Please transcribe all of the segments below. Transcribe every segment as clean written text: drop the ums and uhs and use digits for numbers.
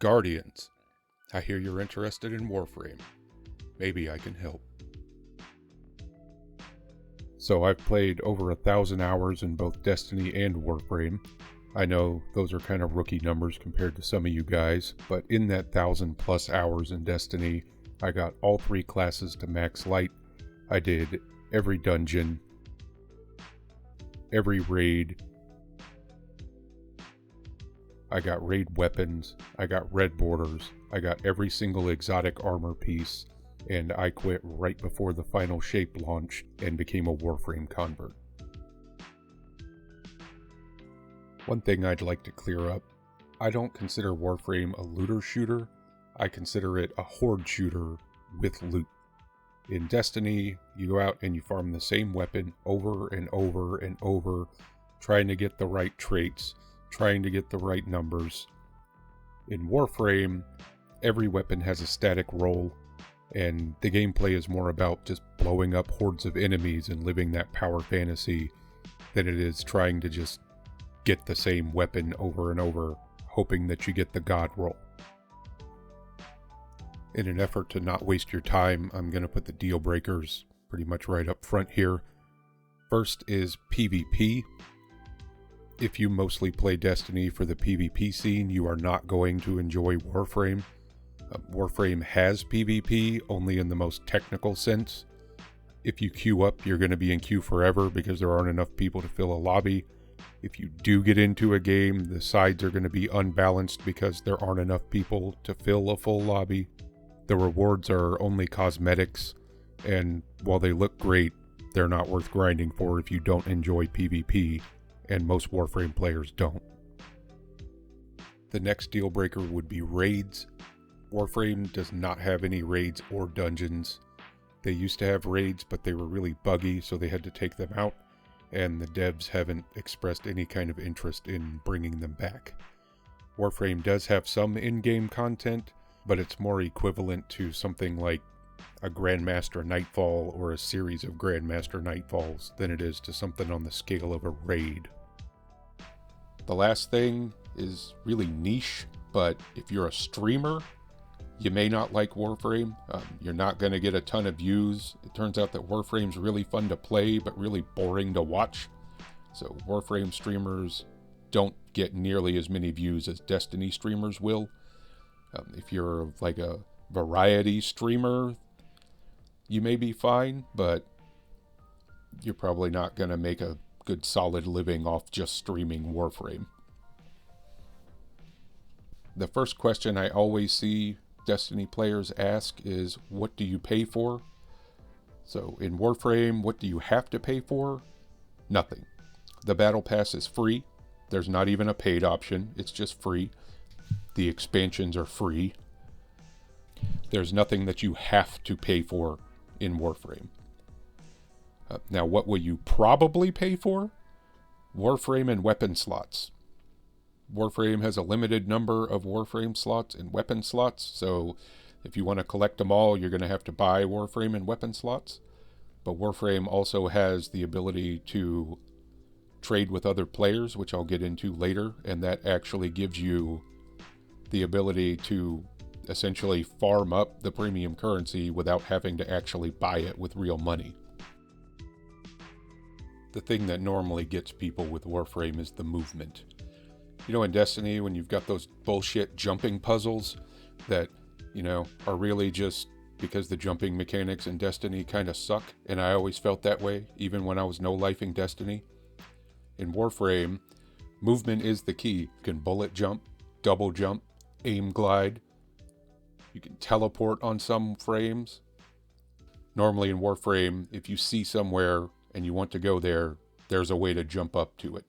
Guardians, I hear you're interested in Warframe. Maybe I can help. So I've played over 1,000 hours in both Destiny and Warframe. I know those are kind of rookie numbers compared to some of you guys, but in that 1,000+ hours in Destiny, I got all 3 classes to max light. I did every dungeon, every raid. I got raid weapons, I got red borders, I got every single exotic armor piece, and I quit right before the final shape launched and became a Warframe convert. One thing I'd like to clear up, I don't consider Warframe a looter shooter, I consider it a horde shooter with loot. In Destiny, you go out and you farm the same weapon over and over and over, trying to get the right traits, trying to get the right numbers. In Warframe, every weapon has a static role, and the gameplay is more about just blowing up hordes of enemies and living that power fantasy than it is trying to just get the same weapon over and over, hoping that you get the god roll. In an effort to not waste your time, I'm going to put the deal breakers pretty much right up front here. First is PvP. If you mostly play Destiny for the PvP scene, you are not going to enjoy Warframe. Warframe has PvP, only in the most technical sense. If you queue up, you're going to be in queue forever because there aren't enough people to fill a lobby. If you do get into a game, the sides are going to be unbalanced because there aren't enough people to fill a full lobby. The rewards are only cosmetics, and while they look great, they're not worth grinding for if you don't enjoy PvP, and most Warframe players don't. The next deal breaker would be raids. Warframe does not have any raids or dungeons. They used to have raids, but they were really buggy, so they had to take them out, and the devs haven't expressed any kind of interest in bringing them back. Warframe does have some in-game content, but it's more equivalent to something like a Grandmaster Nightfall or a series of Grandmaster Nightfalls than it is to something on the scale of a raid. The last thing is really niche, but if you're a streamer, you may not like Warframe. You're not going to get a ton of views. It turns out that Warframe's really fun to play, but really boring to watch. So Warframe streamers don't get nearly as many views as Destiny streamers will. If you're like a variety streamer, you may be fine, but you're probably not going to make a good solid living off just streaming Warframe. The first question I always see Destiny players ask is, what do you pay for? So in Warframe, what do you have to pay for? Nothing. The Battle Pass is free. There's not even a paid option. It's just free. The expansions are free. There's nothing that you have to pay for in Warframe. Now, what will you probably pay for? Warframe and weapon slots. Warframe has a limited number of Warframe slots and weapon slots, so if you want to collect them all, you're going to have to buy Warframe and weapon slots. But Warframe also has the ability to trade with other players, which I'll get into later, and that actually gives you the ability to essentially farm up the premium currency without having to actually buy it with real money. The thing that normally gets people with Warframe is the movement. You know, in Destiny, when you've got those bullshit jumping puzzles that, are really just because the jumping mechanics in Destiny kind of suck, and I always felt that way, even when I was no-lifing Destiny. In Warframe, movement is the key. You can bullet jump, double jump, aim glide. You can teleport on some frames. Normally in Warframe, if you see somewhere and you want to go there, there's a way to jump up to it.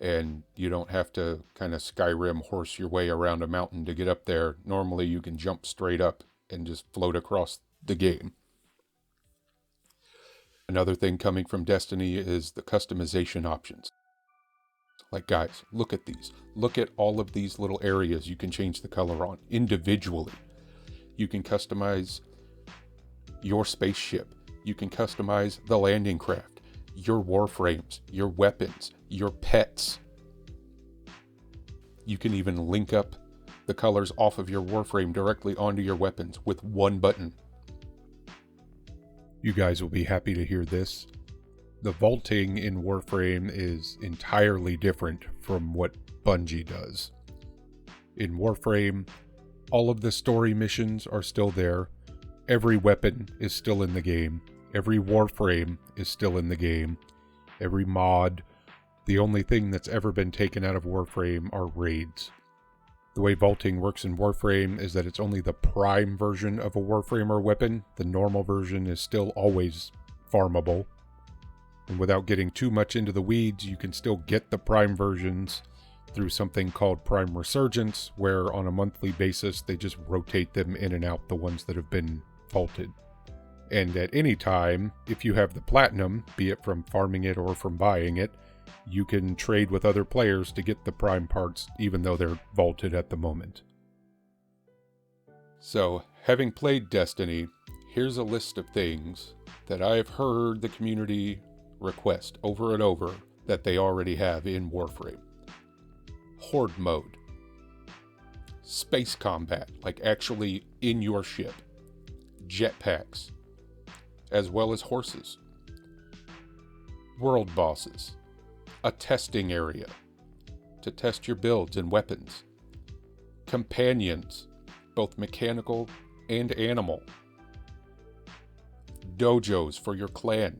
And you don't have to kind of Skyrim horse your way around a mountain to get up there. Normally you can jump straight up and just float across the game. Another thing coming from Destiny is the customization options. Like, guys, look at these. Look at all of these little areas you can change the color on individually. You can customize your spaceship. You can customize the landing craft, your warframes, your weapons, your pets. You can even link up the colors off of your Warframe directly onto your weapons with one button. You guys will be happy to hear this. The vaulting in Warframe is entirely different from what Bungie does. In Warframe, all of the story missions are still there. Every weapon is still in the game. Every Warframe is still in the game. Every mod. The only thing that's ever been taken out of Warframe are raids. The way vaulting works in Warframe is that it's only the prime version of a Warframe or weapon. The normal version is still always farmable. And without getting too much into the weeds, you can still get the prime versions through something called Prime Resurgence, where on a monthly basis they just rotate them in and out, the ones that have been vaulted. And at any time, if you have the platinum, be it from farming it or from buying it, you can trade with other players to get the prime parts, even though they're vaulted at the moment. So, having played Destiny, here's a list of things that I have heard the community request over and over that they already have in Warframe. Horde mode. Space combat, like actually in your ship. Jetpacks, as well as horses. World bosses. A testing area to test your builds and weapons. Companions, both mechanical and animal. Dojos for your clan.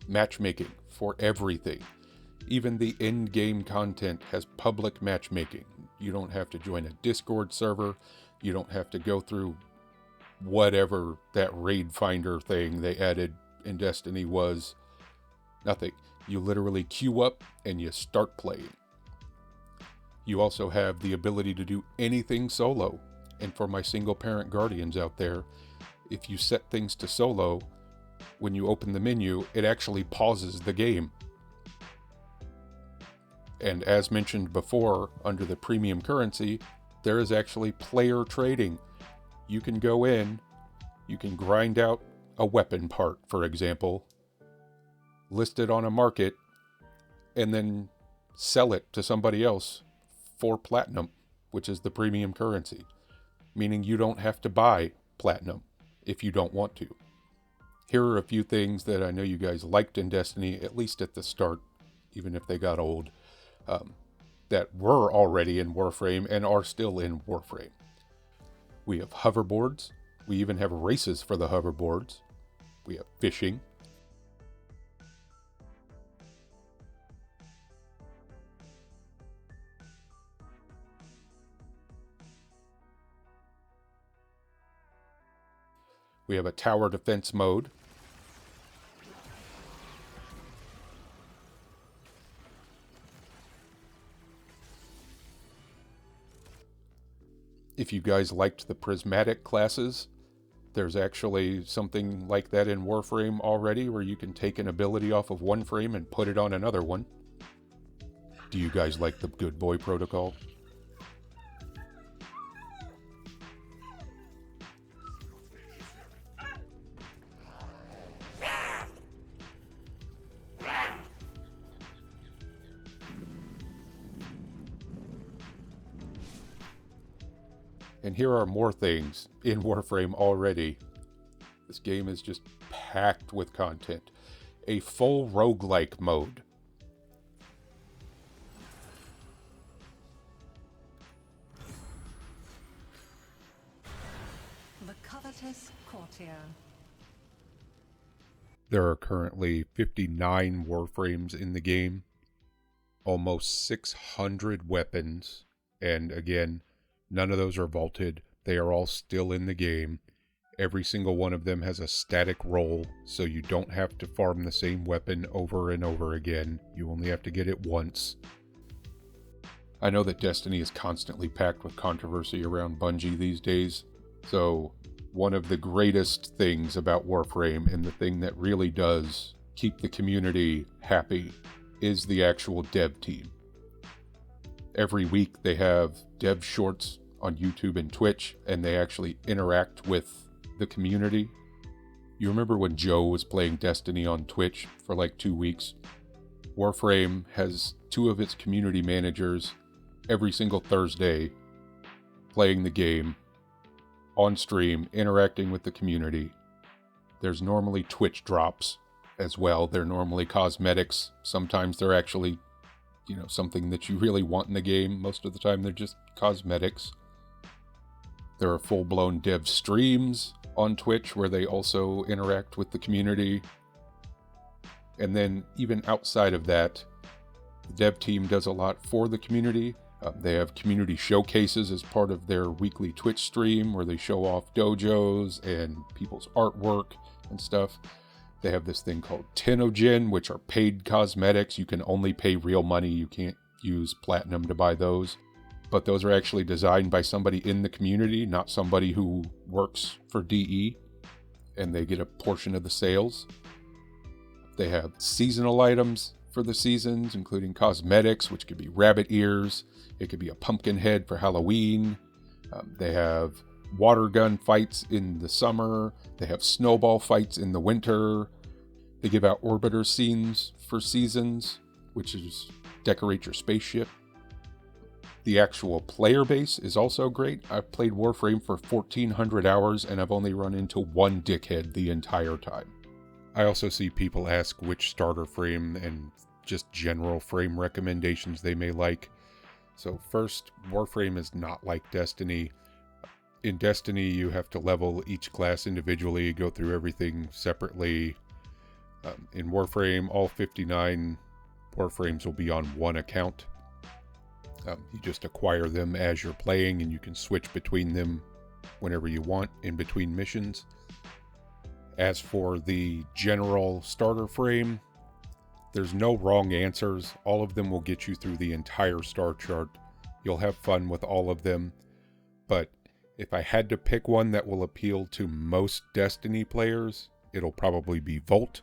Matchmaking for everything. Even the in-game content has public matchmaking. You don't have to join a Discord server. You don't have to go through whatever that raid finder thing they added in Destiny was. Nothing. You literally queue up and you start playing. You also have the ability to do anything solo. And for my single parent guardians out there, if you set things to solo, when you open the menu, it actually pauses the game. And as mentioned before, under the premium currency, there is actually player trading. You can go in, you can grind out a weapon part, for example, list it on a market, and then sell it to somebody else for platinum, which is the premium currency. Meaning you don't have to buy platinum if you don't want to. Here are a few things that I know you guys liked in Destiny, at least at the start, even if they got old, that were already in Warframe and are still in Warframe. We have hoverboards. We even have races for the hoverboards. We have fishing. We have a tower defense mode. If you guys liked the prismatic classes, there's actually something like that in Warframe already, where you can take an ability off of one frame and put it on another one. Do you guys like the Good Boy protocol? And here are more things in Warframe already. This game is just packed with content. A full roguelike mode. The covetous courtier. There are currently 59 Warframes in the game. Almost 600 weapons. And again, none of those are vaulted. They are all still in the game. Every single one of them has a static roll, so you don't have to farm the same weapon over and over again. You only have to get it once. I know that Destiny is constantly packed with controversy around Bungie these days, so one of the greatest things about Warframe, and the thing that really does keep the community happy, is the actual dev team. Every week they have dev shorts on YouTube and Twitch, and they actually interact with the community. You remember when Joe was playing Destiny on Twitch for like 2 weeks? Warframe has 2 of its community managers every single Thursday playing the game on stream, interacting with the community. There's normally Twitch drops as well. They're normally cosmetics. Sometimes they're actually, something that you really want in the game. Most of the time they're just cosmetics. There are full-blown dev streams on Twitch where they also interact with the community. And then even outside of that, the dev team does a lot for the community. They have community showcases as part of their weekly Twitch stream where they show off dojos and people's artwork and stuff. They have this thing called Tenogen, which are paid cosmetics. You can only pay real money. You can't use platinum to buy those. But those are actually designed by somebody in the community, not somebody who works for DE. And they get a portion of the sales. They have seasonal items for the seasons, including cosmetics, which could be rabbit ears. It could be a pumpkin head for Halloween. They have water gun fights in the summer. They have snowball fights in the winter. They give out orbiter scenes for seasons, which is decorate your spaceship. The actual player base is also great. I've played Warframe for 1,400 hours and I've only run into one dickhead the entire time. I also see people ask which starter frame and just general frame recommendations they may like. So first, Warframe is not like Destiny. In Destiny, you have to level each class individually, go through everything separately. In Warframe, all 59 Warframes will be on one account. You just acquire them as you're playing, and you can switch between them whenever you want in between missions. As for the general starter frame, there's no wrong answers. All of them will get you through the entire star chart. You'll have fun with all of them. But if I had to pick one that will appeal to most Destiny players, it'll probably be Volt.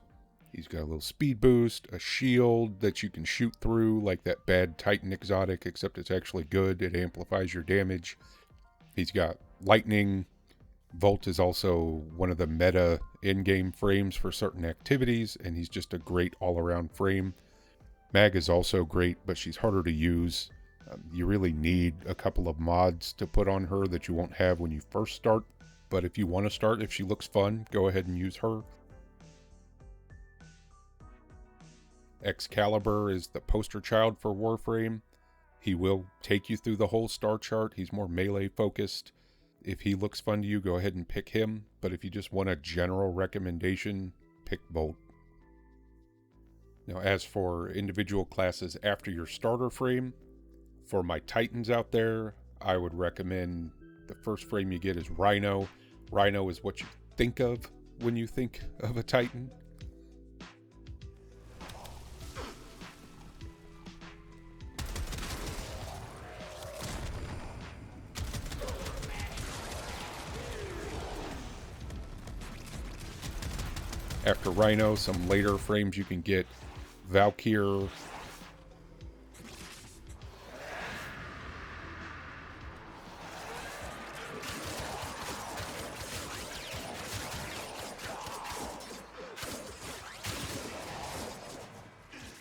He's got a little speed boost, a shield that you can shoot through like that bad Titan exotic, except it's actually good. It amplifies your damage. He's got lightning. Volt is also one of the meta in-game frames for certain activities, and he's just a great all-around frame. Mag is also great, but she's harder to use. You really need a couple of mods to put on her that you won't have when you first start. But if you want to start, if she looks fun, go ahead and use her. Excalibur is the poster child for Warframe. He will take you through the whole star chart. He's more melee focused. If he looks fun to you, go ahead and pick him. But if you just want a general recommendation, pick Bolt. Now, as for individual classes after your starter frame, for my Titans out there, I would recommend the first frame you get is Rhino. Rhino is what you think of when you think of a Titan. After Rhino, some later frames you can get Valkyr,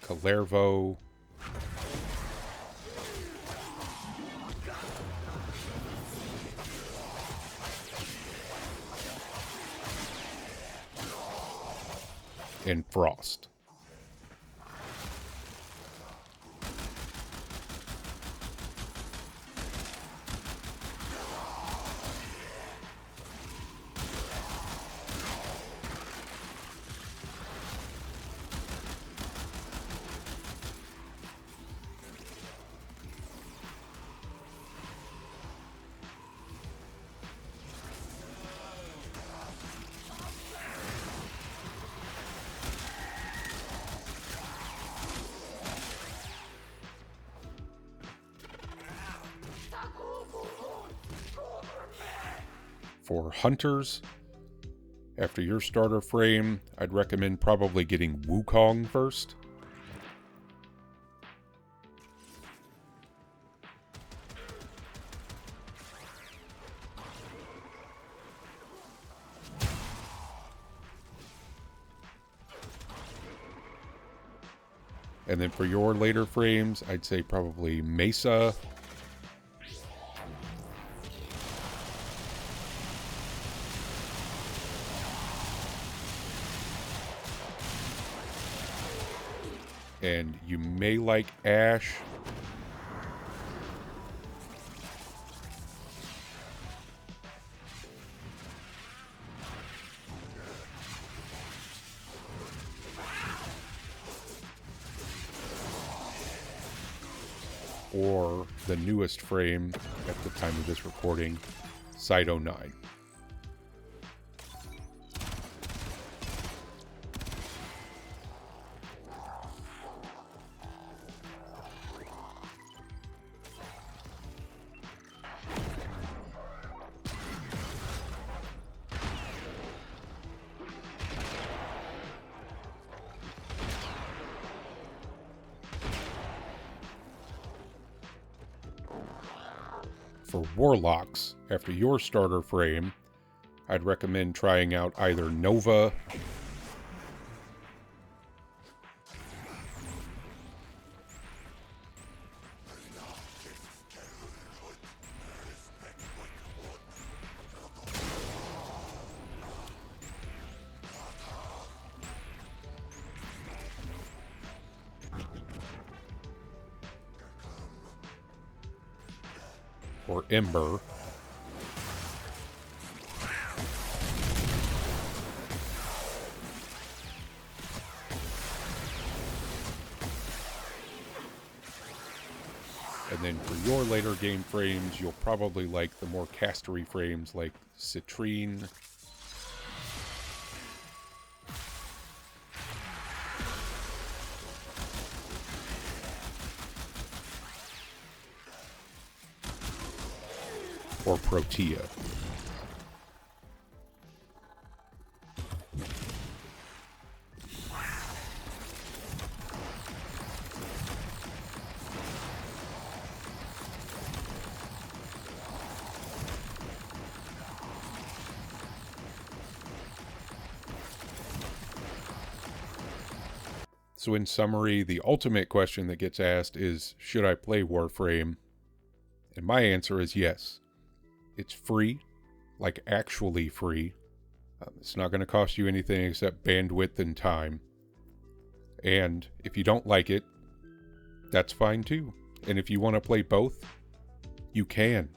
Kalervo, and Frost. For hunters, after your starter frame, I'd recommend probably getting Wukong first. And then for your later frames, I'd say probably Mesa and you may like Ash. Or the newest frame at the time of this recording, Side 09. For Warlocks, after your starter frame, I'd recommend trying out either Nova or Ember. And then for your later game frames, you'll probably like the more castery frames like Citrine, or Protea. So in summary, the ultimate question that gets asked is, should I play Warframe? And my answer is yes. It's free, like actually free. It's not going to cost you anything except bandwidth and time. And if you don't like it, that's fine too. And if you want to play both, you can.